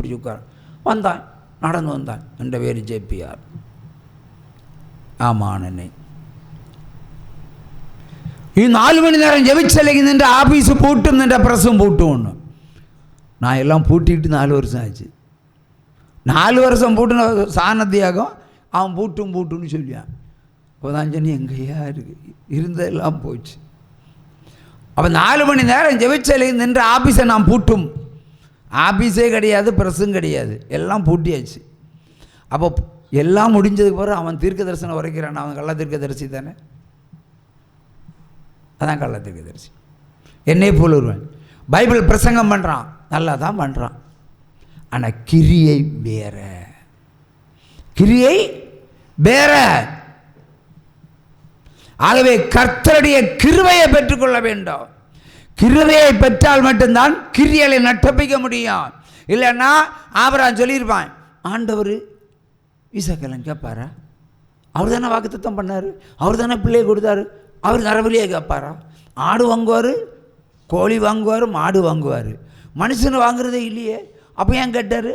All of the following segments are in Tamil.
பிடிச்சி உட்கார். வந்தான், நடந்து வந்தான். என்ற பேர் ஜேபிஆர். ஆமாம் அண்ணே. இது 4 மணி நேரம் ஜெபிச்சலைக்கு நின்ற ஆஃபீஸு பூட்டும், நின்ற ப்ரெஸ்ஸும் பூட்டும். ஒன்று நான் எல்லாம் பூட்டிக்கிட்டு 4 வருஷம் ஆச்சு. 4 வருஷம் பூட்டுன சாணத்தியாகம் அவன் பூட்டுன்னு சொல்லுவான். இப்போ தான் சொன்னி எங்கேயா இருக்குது, இருந்ததெல்லாம் போச்சு. அப்போ 4 மணி நேரம் ஜெபிச்சலைக்கு நின்ற ஆஃபீஸை நான் பூட்டும். ஆஃபீஸே கிடையாது, ப்ரெஸ்ஸும் கிடையாது, எல்லாம் பூட்டியாச்சு. அப்போ எல்லாம் முடிஞ்சதுக்கு பிறகு அவன் தீர்க்க தரிசனம் உரைக்கிறான். அவன் கள்ள தீர்க்க தரிசி தானே, அதான் கள்ள தீர்க்க தரிசி. என்னை போல் ஒருவன் பைபிள் பிரசங்கம் பண்ணுறான், நல்லா தான் பண்ணுறான். ஆனால் கிரியை வேற, கிரியை வேற. ஆகவே கர்த்தருடைய கிருபையை பெற்றுக்கொள்ள வேண்டும். கிருபையை பெற்றால் மட்டும்தான் கிரியைகளை நட்டப்பிக்க முடியும். இல்லைன்னா ஆபிரகாம் சொல்லியிருப்பான், ஆண்டவர் ஈசாக்கெல்லாம் கேட்பாரா? அவர் தானே வாக்குத்தத்தம் பண்ணார், அவர் தானே பிள்ளையை கொடுத்தாரு, அவர் நரபலியை கேட்பாரா? ஆடு வாங்குவார், கோழி வாங்குவார், மாடு வாங்குவார், மனுஷனை வாங்குறதே இல்லையே. அப்போ ஏன் கேட்டார்?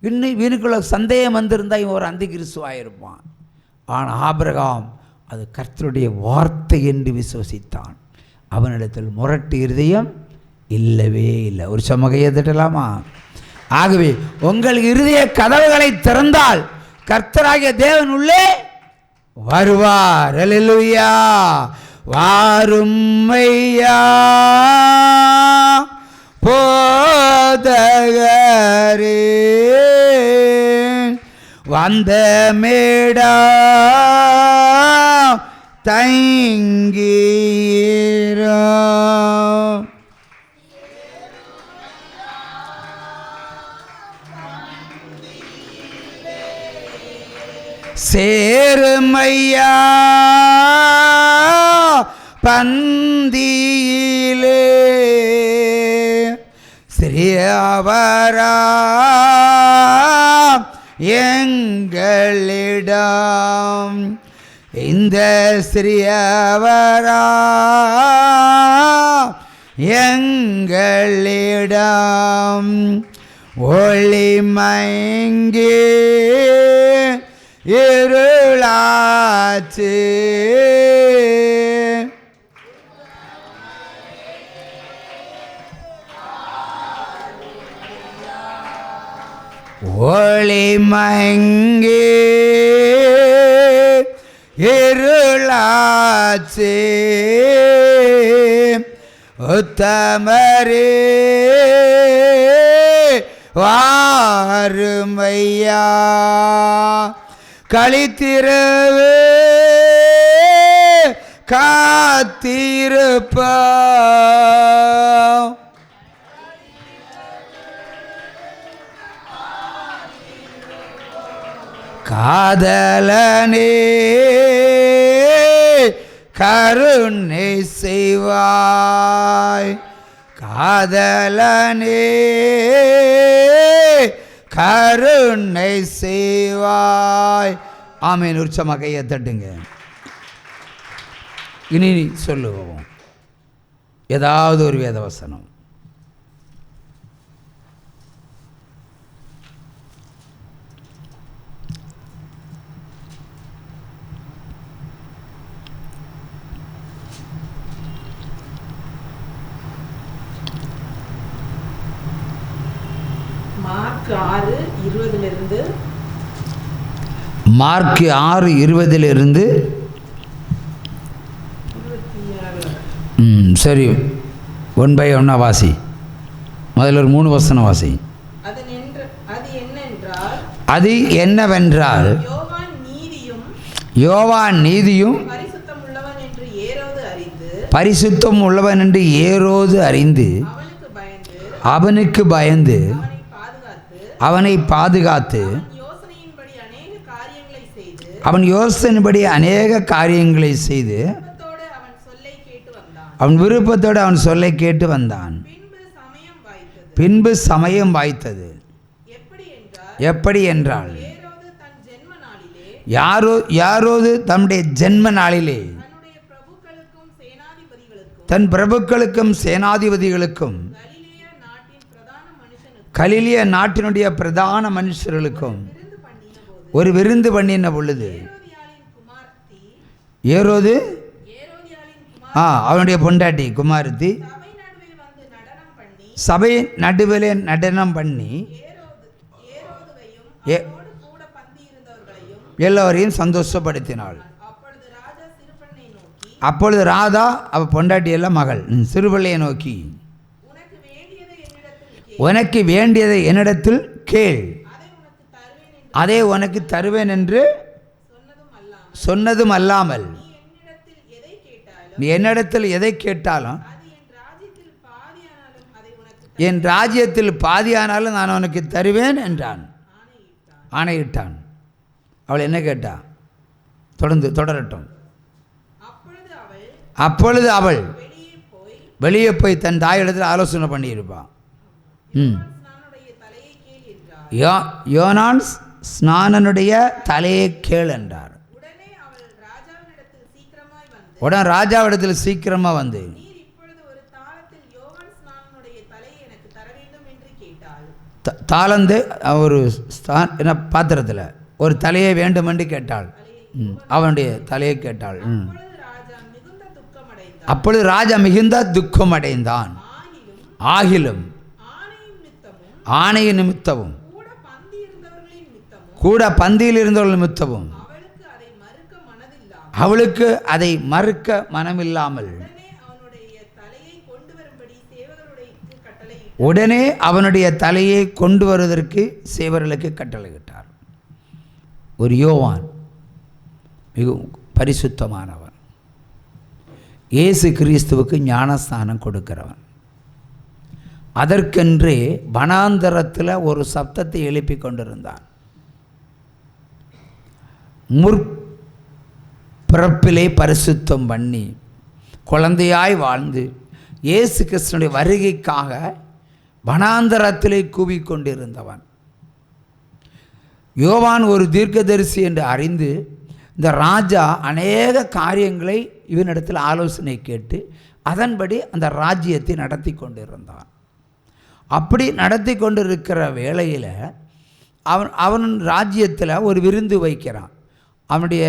இன்னும் வீணுக்குள்ள சந்தேகம் வந்திருந்தால் இவன் ஒரு அந்தி கிறிஸ்துவாக இருப்பான். ஆனால் ஆபிரகாம் அது கர்த்தருடைய வார்த்தை என்று விசுவசித்தான். அவனிடத்தில் முரட்டு இருதயம் இல்லவே இல்லை. ஒரு சமகையை தட்டலாமா? ஆகவே உங்கள் இருதய கதவுகளை திறந்தால் கர்த்தராகிய தேவன் உள்ளே வருவார். அல்லேலூயா. வாரும் ஐயா போதகரே, வந்த மேடா தங்கீரா, சேருமையா பந்தியிலே, சிறியவரா எங்களிடம், இந்த சிறியவரா எங்களிடம், ஒளி மங்கி இருளாச்சு, ஒளி மங்கி இருளாச்சு, உத்தமரே வாருமையா, களித்திரவே காத்திருப்போம், காதலனே கருணை செய்வாய், காதலனே கருணை செய்வாய். ஆமீன். உற்சமாக கையை தட்டுங்க. இனி சொல்லுவோம் ஏதாவது ஒரு வேதவசனம். மார்க் 6:20 சரி, 1 by 1 வாசி. முதல்ல ஒரு 3 வசனம் வாசி. அது என்னவென்றால், யோவான் நீதியும் பரிசுத்தம் உள்ளவன் என்று ஏரோது அறிந்து அவனுக்கு பயந்து அவனை பாதுகாத்து அவன் யோசனைப்படி அநேக காரியங்களை செய்து அவன் விருப்பத்தோடு அவன் சொல்லை கேட்டு வந்தான். பின்பு சமயம் வாய்த்தது. எப்படி என்றால், யாரோது தம்முடைய ஜென்ம நாளிலே தன் பிரபுக்களுக்கும் சேனாதிபதிகளுக்கும் கலிலிய நாட்டினுடைய பிரதான மனுஷர்களுக்கும் ஒரு விருந்து பண்ணின பொழுது ஏரோது அவனுடைய பொண்டாட்டி குமாரத்தி சபை நடுவிலே நடனம் பண்ணி எல்லோரையும் சந்தோஷப்படுத்தினாள். அப்பொழுது ராதா அவ பொண்டாட்டியெல்லாம் மகள் சிறுபிள்ளையை நோக்கி, உனக்கு வேண்டியதை என்னிடத்தில் கேள், அதை உனக்கு தருவேன் என்று சொன்னதும் அல்லாமல் நீ என்னிடத்தில் எதை கேட்டாலும் என் ராஜ்யத்தில் பாதியானாலும் நான் உனக்கு தருவேன் என்றான், ஆணையிட்டான். அவள் என்ன கேட்டா? தொடரட்டும். அப்பொழுது அவள் வெளியே போய் தன் தாயிடத்தில் ஆலோசனை பண்ணியிருப்பான். யோனான் ஸ்நானனுடைய தலையை கேள் என்றார். உடனே ராஜாவிடத்தில் சீக்கிரமா வந்து தாளந்து ஒரு என்ன பாத்திரத்தில் ஒரு தலையை வேண்டும் என்று கேட்டாள். அவனுடைய தலையை கேட்டாள். அப்பொழுது ராஜா மிகுந்த துக்கம் அடைந்தான். ஆகிலும் ஆணைய நிமித்தமும் கூட பந்தியில் இருந்தவர்கள் நிமித்தமும் அவளுக்கு அதை மறுக்க மனமில்லாமல் உடனே அவனுடைய தலையை கொண்டு வருவதற்கு சேவர்களுக்கு கட்டளையிட்டார். ஒரு யோவான் மிகவும் பரிசுத்தமானவன், இயேசு கிறிஸ்துவுக்கு ஞானஸ்தானம் கொடுக்கிறவன். அதற்கென்றே வனாந்தரத்தில் ஒரு சப்தத்தை எழுப்பி கொண்டிருந்தான். முற்பிறப்பிலே பரிசுத்தம் பண்ணி குழந்தையாய் வாழ்ந்து இயேசு கிறிஸ்துனுடைய வருகைக்காக வனாந்தரத்திலே கூவிக்கொண்டிருந்தவன். யோவான் ஒரு தீர்க்கதரிசி என்று அறிந்து இந்த ராஜா அநேக காரியங்களை இவனிடத்தில் ஆலோசனை கேட்டு அதன்படி அந்த ராஜ்யத்தை நடத்தி கொண்டிருந்தான். அப்படி நடத்தி கொண்டிருக்கிற வேளையில் அவன் ராஜ்யத்தில் ஒரு விருந்து வைக்கிறான். அவனுடைய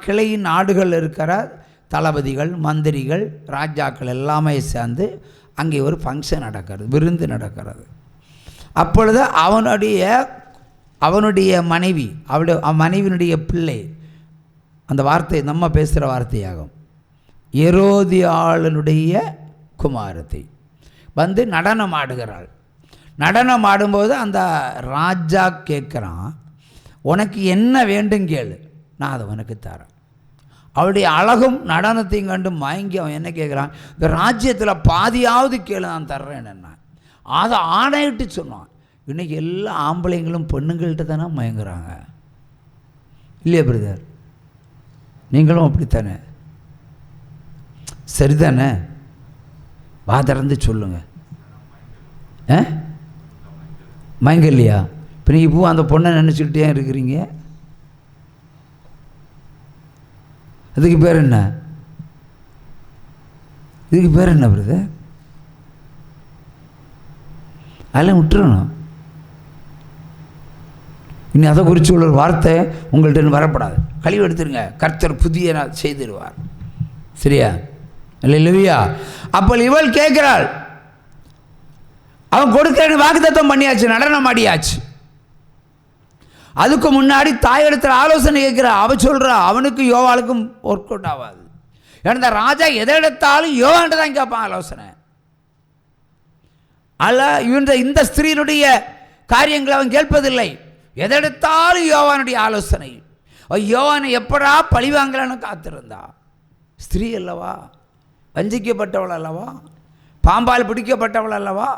கிளையின் நாடுகள் இருக்கிற தளபதிகள், மந்திரிகள், ராஜாக்கள் எல்லாமே சேர்ந்து அங்கே ஒரு ஃபங்க்ஷன் நடக்கிறது, விருந்து நடக்கிறது. அப்பொழுது அவனுடைய மனைவி, மனைவியினுடைய பிள்ளை, அந்த வார்த்தை நம்ம பேசுகிற வார்த்தையாகும், ஏரோதியாளனுடைய குமாரத்தை வந்து நடனம் ஆடுகிறாள். நடனம் ஆடும்போது அந்த ராஜா கேட்குறான், உனக்கு என்ன வேண்டும் கேளு, நான் அதை உனக்கு தரேன். அவளுடைய அழகும் நடனத்தையும் கண்டு மயங்கி அவன் என்ன கேட்குறான், இந்த ராஜ்யத்தில் பாதியாவது கேளு, நான் தர்றேன் என்ன. அதை ஆணையிட்டு சொன்னான். இன்றைக்கி எல்லா ஆம்பளைங்களும் பெண்ணுங்கள்கிட்ட தானே மயங்குறாங்க, இல்லையா பிரதர்? நீங்களும் அப்படித்தானே? சரிதானே? வா திறந்து சொல்லுங்க. மயங்க இல்லையா? இப்போ நீங்கள் இப்போ அந்த பொண்ணை நினச்சிக்கிட்டே இருக்கிறீங்க. அதுக்கு பேர் என்ன? இதுக்கு பேர் என்ன பிரதர்? அதெல்லாம் விட்டுறணும். இனி அதை குறித்து உள்ள வார்த்தை உங்கள்கிட்ட வரப்படாது. கழிவு எடுத்துருங்க, கர்த்தர் புதிய செய்திருவார். சரியா? இல்லையா? அப்போ இவள் கேட்கிறாள், அவன் கொடுக்கிறேன்னு வாக்குத்தத்தம் பண்ணியாச்சு, நடனம் ஆடியாச்சு. அதுக்கு முன்னாடி தாயிடத்தில் ஆலோசனை கேட்கிறா. அவ சொல்கிறா, அவனுக்கு யோவாளுக்கும் ஒர்க் அவுட் ஆகாது. ஏன்னா ராஜா எதை எடுத்தாலும் யோவான்ட்டு தான் கேட்பான் ஆலோசனை. அல்ல, இந்த ஸ்திரீனுடைய காரியங்களை அவன் கேட்பதில்லை. எதெடுத்தாலும் யோவானுடைய ஆலோசனை. யோவானை எப்படா பழிவாங்கலான்னு காத்திருந்தா. ஸ்திரீ அல்லவா, வஞ்சிக்கப்பட்டவள் அல்லவா, பாம்பால் பிடிக்கப்பட்டவள் அல்லவா,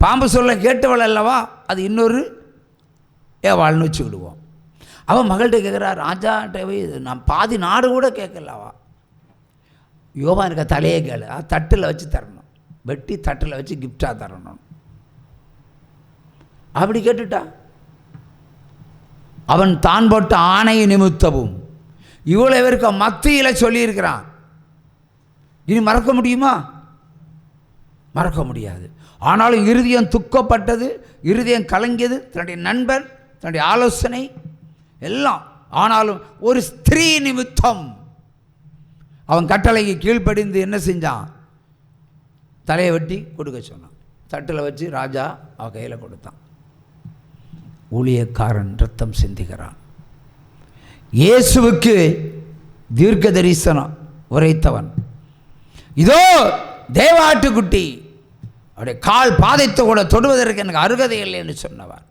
பாம்பு சொல்ல கேட்டவள் அல்லவா, அது இன்னொரு ஏவாள்னு வச்சுக்கிடுவோம். அவன் மகள்கிட்ட கேட்குறா, ராஜாட்டவே நான் பாதி நாடு கூட கேட்கலவா, யோவானுக்கு தலையே கேளு, தட்டில் வச்சு தரணும், வெட்டி தட்டில் வச்சு கிஃப்டாக தரணும். அப்படி கேட்டுட்டா. அவன் தான் போட்ட ஆணை நிமித்தவும் இவ்வளோ பேருக்கு மத்தியில் சொல்லியிருக்கிறான். இனி மறக்க முடியுமா? மறக்க முடியாது. ஆனாலும் இருதயம் துக்கப்பட்டது, இருதயம் கலங்கியது. தன்னுடைய நண்பன், தன்னுடைய ஆலோசனை எல்லாம். ஆனாலும் ஒரு ஸ்திரீ நிமித்தம் அவன் கட்டளைக்கு கீழ்ப்படிந்து என்ன செஞ்சான்? தலையை வெட்டி கொடுக்க சொன்னான். தட்டில் வச்சு ராஜா அவன் கையில் கொடுத்தான். ஊழியக்காரன் ரத்தம் சிந்துகிறான். இயேசுவுக்கு தீர்க்க தரிசனம் உரைத்தவன், இதோ தேவாட்டுக்குட்டி, அவருடைய கால் பாதைத்தை கூட தொடுவதற்கு எனக்கு அருகதை இல்லை என்று சொன்னவர்.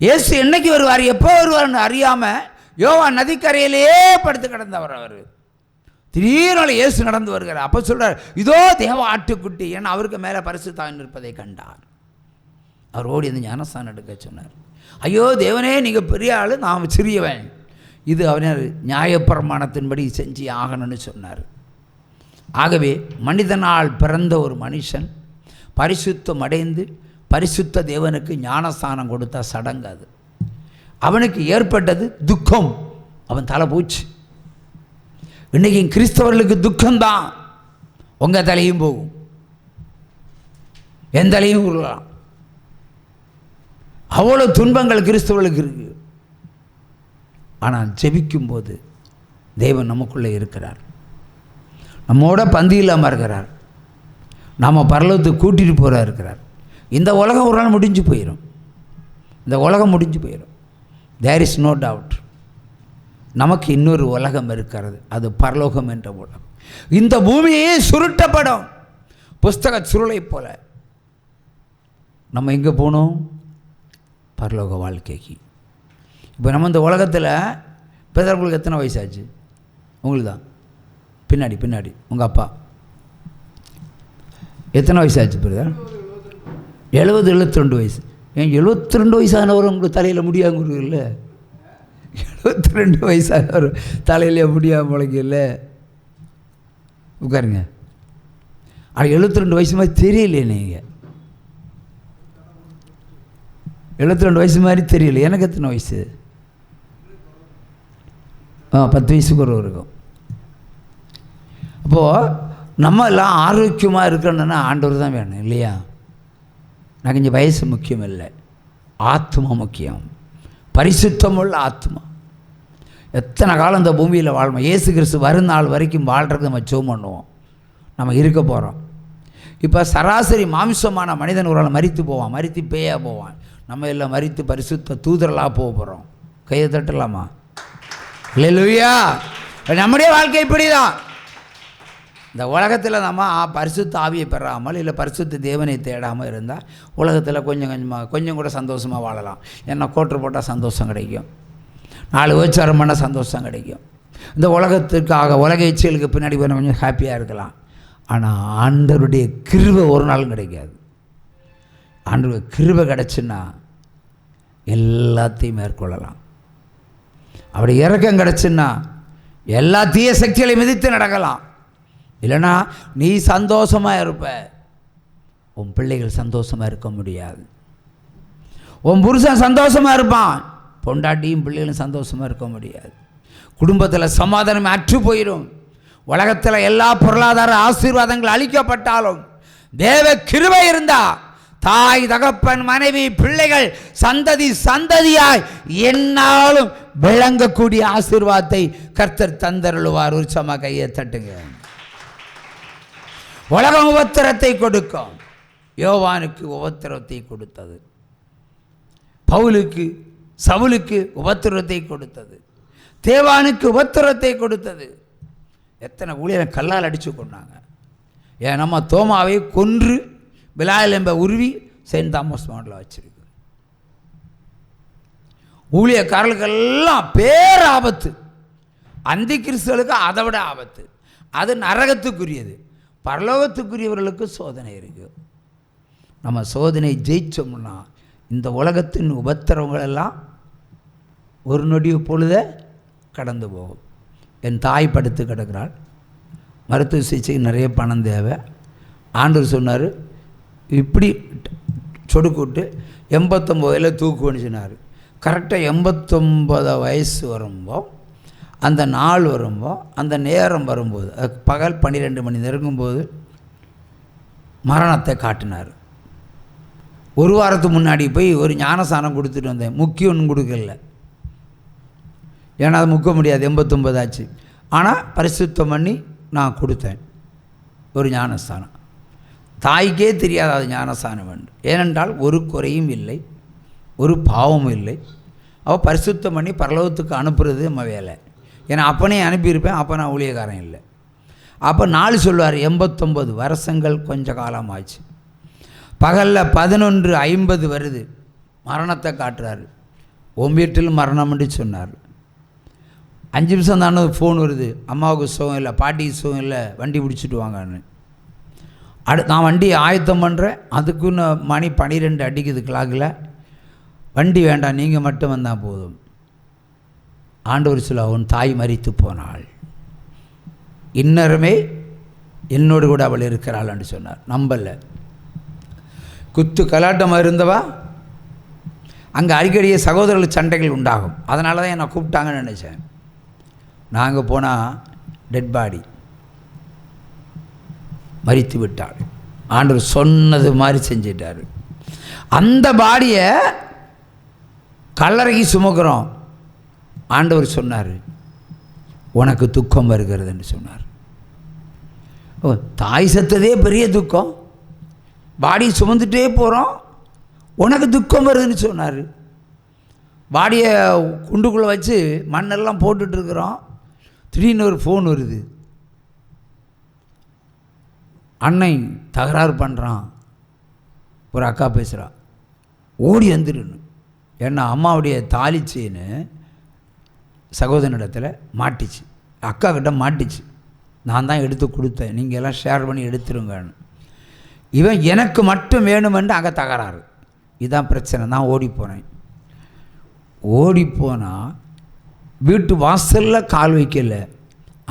இயேசு என்னைக்கு வருவார், எப்போ வருவார்னு அறியாமல் யோவான் நதிக்கரையிலேயே படுத்து கிடந்தவர். அவர் திடீர்னு இயேசு நடந்து வருகிறார். அப்போ சொல்கிறார், இதோ தேவ ஆட்டுக்குட்டி. ஏன்னா அவருக்கு மேலே பரிசுத்தம் இருப்பதை கண்டார். அவர் ஓடி வந்து ஞானஸ்தானம் எடுக்க சொன்னார். ஐயோ தேவனே, நீங்கள் பெரிய ஆள், நாம் சிறியவன். இது அவனர் நியாயப்பிரமாணத்தின்படி செஞ்சு ஆகணும்னு சொன்னார். ஆகவே மனிதனால் பிறந்த ஒரு மனுஷன் பரிசுத்தம் அடைந்து பரிசுத்த தேவனுக்கு ஞானஸ்தானம் கொடுத்த சடங்கு அது. அவனுக்கு ஏற்பட்டது துக்கம். அவன் தலை போச்சு. இன்றைக்கி கிறிஸ்தவர்களுக்கு துக்கம்தான். உங்கள் தலையும் போகும், என் தலையும் உருளலாம். அவ்வளோ துன்பங்கள் கிறிஸ்தவர்களுக்கு இருக்கு. ஆனால் ஜெபிக்கும்போது தேவன் நமக்குள்ளே இருக்கிறார், நம்மோட பந்தி இல்லாமல் இருக்கிறார், நாம் பரலோகத்துக்கு கூட்டிகிட்டு போகிறா இருக்கிறார். இந்த உலகம் ஒரு நாள் முடிஞ்சு போயிடும். இந்த உலகம் முடிஞ்சு போயிடும். There is no doubt. நமக்கு இன்னொரு உலகம் இருக்கிறது, அது பரலோகம் என்ற உலகம். இந்த பூமியே சுருட்டப்படும் புஸ்தக சுருளை போல. நம்ம எங்கே போகணும்? பரலோக வாழ்க்கைக்கு. இப்போ நம்ம இந்த உலகத்தில் உங்களுக்கு எத்தனை வயசாச்சு? உங்களுக்கு தான் பின்னாடி உங்கள் அப்பா எத்தனை வயசாச்சு பிரதர்? 70-72 வயசு. ஏன் 72 வயசானவர் உங்களுக்கு தலையில் முடியாங்க இல்லை? 72 வயசானவர் தலையில் முடியாமல் முளைக்க இல்லை. உட்காருங்க. ஆனால் 72 வயசு மாதிரி தெரியலையே. நீங்கள் 72 வயசு மாதிரி தெரியல. எனக்கு எத்தனை வயசு? 10 வயசுக்கு ஒரு இருக்கும். அப்போது நம்ம எல்லாம் ஆரோக்கியமாக இருக்கணும்னா ஆண்டவர் தான் வேணும் இல்லையா? எனக்கு இங்கே வயசு முக்கியம் இல்லை, ஆத்மா முக்கியம். பரிசுத்தமுள்ள ஆத்மா. எத்தனை காலம் இந்த பூமியில் வாழணும்? இயேசு கிறிஸ்து வரும் நாள் வரைக்கும் வாழ்கிறதுக்கு நம்ம ஜெபம் பண்ணுவோம். நம்ம இருக்க போகிறோம். இப்போ சராசரி மாம்சமான மனிதன் ஒரு நாள் மரித்து போவான், மரித்து பேயாக போவான். நம்ம எல்லாம் மரித்து பரிசுத்த தூதரலாக போக போகிறோம். கையை தட்டலாமா? அல்லேலூயா. நம்முடைய வாழ்க்கை இப்படி தான். இந்த உலகத்தில் நம்ம பரிசுத்த ஆவியை பெறாமல் இல்லை பரிசுத்த தேவனை தேடாமல் இருந்தால் உலகத்தில் கொஞ்சம் கூட சந்தோஷமாக வாழலாம். ஏன்னா கோட்டர் போட்டால் சந்தோஷம் கிடைக்கும், 4 உபச்சாரம் பண்ணால் சந்தோஷம் கிடைக்கும். இந்த உலகத்துக்காக உலக இச்சைகளுக்கு பின்னாடி கொஞ்சம் ஹாப்பியாக இருக்கலாம். ஆனால் ஆண்டவருடைய கிருபை ஒரு நாளும் கிடைக்காது. ஆண்டவருடைய கிருபை கிடச்சுன்னா எல்லாத்தையும் மேற்கொள்ளலாம். அப்படி இறக்கம் கிடச்சுன்னா எல்லா தீய சக்திகளை மிதித்து நடக்கலாம். இல்லைனா நீ சந்தோஷமாக இருப்ப, உன் பிள்ளைகள் சந்தோஷமாக இருக்க முடியாது. உன் புருஷன் சந்தோஷமாக இருப்பான், பொண்டாட்டியும் பிள்ளைகளும் சந்தோஷமாக இருக்க முடியாது. குடும்பத்தில் சமாதானம் அற்று போயிடும். உலகத்தில் எல்லா பொருளாதார ஆசீர்வாதங்கள் அளிக்கப்பட்டாலும் தேவ கிருபை இருந்தா தாய் தகப்பன் மனைவி பிள்ளைகள் சந்ததி சந்ததியாய் என்னாலும் விளங்கக்கூடிய ஆசீர்வாதத்தை கர்த்தர் தந்தருளுவார். உற்சமா கையை தட்டுங்க. உலகம் உபத்திரத்தை கொடுக்கும். யோவானுக்கு உபத்திரத்தை கொடுத்தது, பவுலுக்கு சவுலுக்கு உபத்திரத்தை கொடுத்தது, தேவானுக்கு உபத்திரத்தை கொடுத்தது. எத்தனை ஊழியரை கல்லால் அடித்து கொண்டாங்க. ஏன் நம்ம தோமாவை கொன்று பிலால் என்ப உருவி செயின்ட் தாமஸ் மவுண்டில் வச்சிருக்கு. ஊழியக்காரர்களுக்கெல்லாம் பேராபத்து. அந்தி கிறிஸ்துகளுக்கு அதை விட ஆபத்து. அது நரகத்துக்குரியது. பரலோகத்துக்குரியவர்களுக்கு சோதனை இருக்குது. நம்ம சோதனை ஜெயிச்சோம்னா இந்த உலகத்தின் உபத்திரவங்களெல்லாம் ஒரு நொடி பொழுத கடந்து போகும். என் தாய் படுத்து கிடக்கிறாள், மருத்துவ சிகிச்சைக்கு நிறைய பணம் தேவை. ஆண்டவர் சொன்னார், இப்படி சொடுக்கிட்டு 89 வயதில் தூக்குன்னு சொன்னார். கரெக்டாக 89 வயசு வரும்போது, அந்த நாள் வரும்போது, அந்த நேரம் வரும்போது, பகல் 12 மணி நெருங்கும்போது மரணத்தை காட்டினார். ஒரு வாரத்துக்கு முன்னாடி போய் ஒரு ஞானஸ்தானம் கொடுத்துட்டு வந்தேன். முக்கியம் ஒன்றும் கொடுக்கல, ஏன்னா அது முக்க முடியாது, 89 ஆச்சு. ஆனால் பரிசுத்தம் பண்ணி நான் கொடுத்தேன் ஒரு ஞானஸ்தானம். தாய்க்கே தெரியாது அது ஞானஸ்தானம் வேண்டும். ஏனென்றால் ஒரு குறையும் இல்லை, ஒரு பாவமும் இல்லை. அவள் பரிசுத்தம் பண்ணி பரலோகத்துக்கு அனுப்புறது நம்ம வேலை. ஏன்னா அப்பனே அனுப்பியிருப்பேன், அப்போ நான் ஊழியக்காரன் இல்லை. அப்போ 4 சொல்லுவார், 89 வருஷங்கள் கொஞ்ச காலம் ஆச்சு. பகலில் 11:50 வருது, மரணத்தை காட்டுறாரு. உன் வீட்டில் மரணம்னு சொன்னார். 5 நிமிஷம் தானே ஃபோன் வருது, அம்மாவுக்கு சுகம் இல்லை, பாட்டிக்கு சுகம் இல்லை, வண்டி பிடிச்சிட்டு வாங்கன்னு. நான் வண்டியை ஆயத்தம் பண்ணுறேன், அதுக்குன்னு மணி 12 அடிக்குது கிளாக்கில். வண்டி வேண்டாம், நீங்கள் மட்டும் வந்தால் போதும். ஆண்டவர் சொல்ல, அவன் தாய் மரித்து போனாள், இன்னருமே என்னோடு கூட அவள் இருக்கிறாள்னு சொன்னார். நம்பலை. குத்து கலாட்டமாக இருந்தவா அங்கே அடிக்கடியே சகோதரர்கள் சண்டைகள் உண்டாகும். அதனால தான் என்னை கூப்பிட்டாங்கன்னு நினச்சேன். நாங்கள் போனால் டெட் பாடி, மரித்து விட்டாள். ஆண்டவர் சொன்னது மாதிரி செஞ்சிட்டார். அந்த பாடியை கல்லறைக்கு சுமக்கிறோம். ஆண்டவர் சொன்னார், உனக்கு துக்கம் வருகிறதுன்னு சொன்னார். ஓ, தாய் செத்ததே பெரிய துக்கம், பாடி சுமந்துட்டே போகிறோம், உனக்கு துக்கம் வருதுன்னு சொன்னார். பாடியை குண்டுக்குள்ளே வச்சு மண்ணெல்லாம் போட்டுட்ருக்குறோம். திடீர்னு ஒரு ஃபோன் வருது, அன்னை தகராறு பண்ணுறான், ஒரு அக்கா பேசுகிறா, ஓடி வந்துடுன்னு. ஏன்னா அம்மாவுடைய தாலி செயின்னு சகோதரனிடத்தில் மாட்டிச்சு, அக்கா கிட்ட மாட்டிச்சு. நான் தான் எடுத்து கொடுத்தேன், நீங்கள் எல்லாம் ஷேர் பண்ணி எடுத்துருங்கன்னு. இவன் எனக்கு மட்டும் வேணுமென்று அங்கே தகராறு. இதுதான் பிரச்சனை. நான் ஓடிப்போனேன். ஓடிப்போனால் வீட்டு வாசலில் கால் வைக்கல,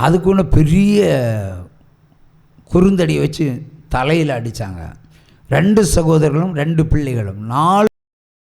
அதுக்குன்னு பெரிய குறுந்தடியை வச்சு தலையில் அடித்தாங்க. 2 சகோதரர்களும் 2 பிள்ளைகளும் 4